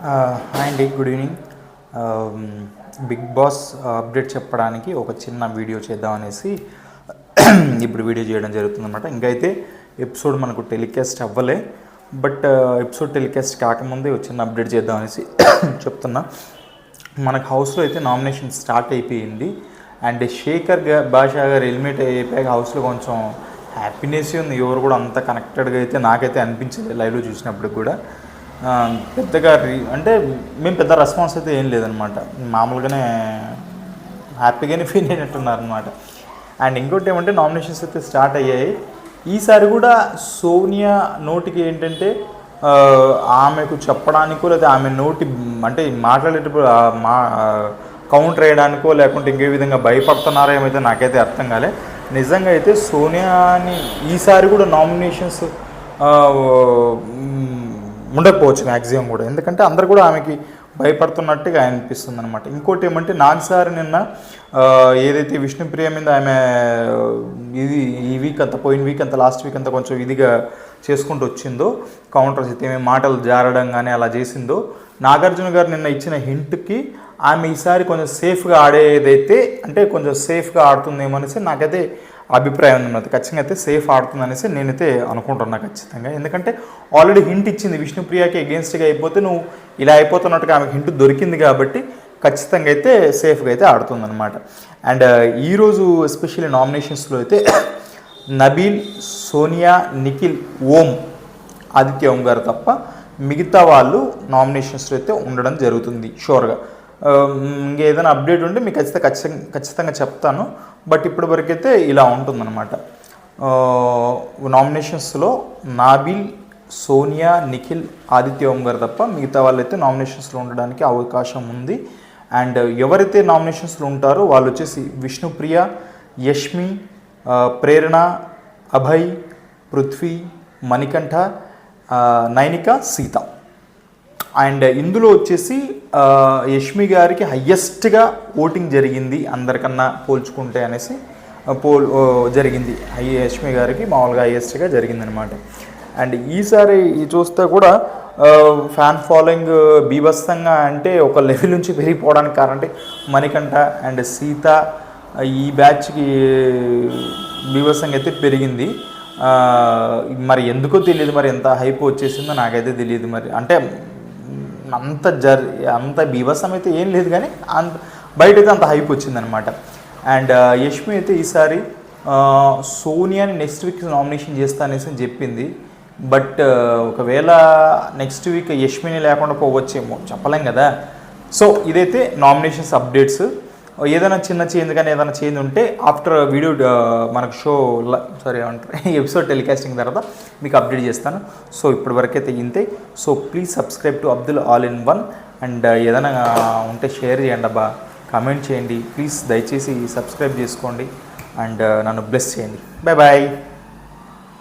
Hi అండి, good evening. Bigg Boss update చెప్పడానికి ఒక చిన్న వీడియో చేద్దామనేసి ఇప్పుడు వీడియో చేయడం జరుగుతుందన్నమాట. ఇంకైతే ఎపిసోడ్ మనకు టెలికాస్ట్ అవ్వలే, బట్ ఎపిసోడ్ టెలికాస్ట్ కాకముందే ఒక చిన్న అప్డేట్ చేద్దామనేసి చెప్తున్నా. మనకు హౌస్లో అయితే నామినేషన్ స్టార్ట్ అయిపోయింది. అండ్ శేఖర్ భాషా గారు ఎలిమినేట్ అయిపోయాక హౌస్లో కొంచెం హ్యాపీనెస్ ఉంది. ఎవరు కూడా అంత కనెక్టెడ్గా అయితే నాకైతే అనిపించలేదు లైవ్లో చూసినప్పుడు కూడా. పెద్దగా అంటే మేము పెద్ద రెస్పాన్స్ అయితే ఏం లేదనమాట, మామూలుగానే హ్యాపీగానే ఫీల్ అయినట్టున్నారనమాట. అండ్ ఇంకోటి ఏమంటే నామినేషన్స్ అయితే స్టార్ట్ అయ్యాయి. ఈసారి కూడా సోనియా నోటికి ఏంటంటే ఆమెకు చెప్పడానికో లేదా ఆమె నోటి అంటే మాట్లాడేటప్పుడు కౌంటర్ వేయడానికో లేకుంటే ఇంకే విధంగా భయపడుతున్నారో ఏమైతే నాకైతే అర్థం కాలే. నిజంగా అయితే సోనియాని ఈసారి కూడా నామినేషన్స్ ఉండకపోవచ్చు మ్యాక్సిమం కూడా, ఎందుకంటే అందరు కూడా ఆమెకి భయపడుతున్నట్టుగా అనిపిస్తుంది అనమాట. ఇంకోటి ఏమంటే నాగసారి నిన్న ఏదైతే విష్ణుప్రియ మీద ఆమె ఈ వీక్ అంతా పోయిన వీక్ అంతా లాస్ట్ వీక్ అంతా కొంచెం ఇదిగా చేసుకుంటూ వచ్చిందో, కౌంటర్స్ అయితే ఏమేమి మాటలు జారడం కానీ అలా చేసిందో, నాగార్జున గారు నిన్న ఇచ్చిన హింట్కి ఆమె ఈసారి కొంచెం సేఫ్గా ఆడేదైతే అంటే కొంచెం సేఫ్గా ఆడుతుందేమో అనేసి నాకైతే అభిప్రాయం ఉన్నది. ఖచ్చితంగా అయితే సేఫ్ ఆడుతుంది అనేసి నేనైతే అనుకుంటున్నా ఖచ్చితంగా. ఎందుకంటే ఆల్రెడీ హింట్ ఇచ్చింది విష్ణుప్రియకి అగేన్స్ట్గా అయిపోతే నువ్వు ఇలా అయిపోతున్నట్టుగా ఆమెకు హింట్ దొరికింది కాబట్టి ఖచ్చితంగా అయితే సేఫ్గా అయితే ఆడుతుందన్నమాట. అండ్ ఈరోజు ఎస్పెషల్లీ నామినేషన్స్లో అయితే నబీల్, సోనియా, నిఖిల్, ఓం, ఆదిత్య ఓం గారు తప్ప మిగతా వాళ్ళు నామినేషన్స్లో అయితే ఉండడం జరుగుతుంది షూర్గా. ఇంకేదైనా అప్డేట్ ఉంటే మీకు ఖచ్చితంగా చెప్తాను. బట్ ఇప్పటి వరకైతే ఇలా ఉంటుందన్నమాట. నామినేషన్స్లో నాబిల్, సోనియా, నిఖిల్, ఆదిత్య ఓం గారు తప్ప మిగతా వాళ్ళైతే నామినేషన్స్లో ఉండడానికి అవకాశం ఉంది. అండ్ ఎవరైతే నామినేషన్స్లో ఉంటారో వాళ్ళు వచ్చేసి విష్ణుప్రియ, యష్మి, ప్రేరణ, అభయ్, పృథ్వీ, మణికంఠ, నైనిక, సీత. అండ్ ఇందులో వచ్చేసి యష్మి గారికి హయ్యెస్ట్గా ఓటింగ్ జరిగింది అందరికన్నా పోల్చుకుంటే అనేసి జరిగింది. యష్మి గారికి మామూలుగా హయ్యెస్ట్గా జరిగిందనమాట. అండ్ ఈసారి చూస్తే కూడా ఫ్యాన్ ఫాలోయింగ్ బీభత్సంగా అంటే ఒక లెవెల్ నుంచి పెరిగిపోవడానికి కారణం అంటే మణికంఠ అండ్ సీత ఈ బ్యాచ్కి బీభత్సంగా అయితే పెరిగింది. మరి ఎందుకో తెలియదు, మరి ఎంత హైప్ వచ్చేసిందో నాకైతే తెలియదు. మరి అంటే అంత బీభత్సం అయితే ఏం లేదు, కానీ బయట అయితే అంత హైప్ వచ్చిందనమాట. అండ్ యష్మి అయితే ఈసారి సోనియాని నెక్స్ట్ వీక్ నామినేషన్ చేస్తా అనేసి చెప్పింది. బట్ ఒకవేళ నెక్స్ట్ వీక్ యష్మిని లేకుండా పోవచ్చేమో, చెప్పలేం కదా. సో ఇదైతే నామినేషన్స్ అప్డేట్స్. ఏదైనా చిన్న చేంజ్ కానీ ఏదైనా చేంజ్ ఉంటే ఆఫ్టర్ వీడియో మనకు ఎపిసోడ్ టెలికాస్టింగ్ తర్వాత మీకు అప్డేట్ చేస్తాను. సో ఇప్పటి వరకైతే ఇంతే. So please subscribe to Abdul all in one. And ఏదైనా ఉంటే షేర్ చేయండి అబ్బా, కామెంట్ చేయండి ప్లీజ్, దయచేసి సబ్స్క్రైబ్ చేసుకోండి అండ్ నన్ను బ్లెస్ చేయండి. Bye bye.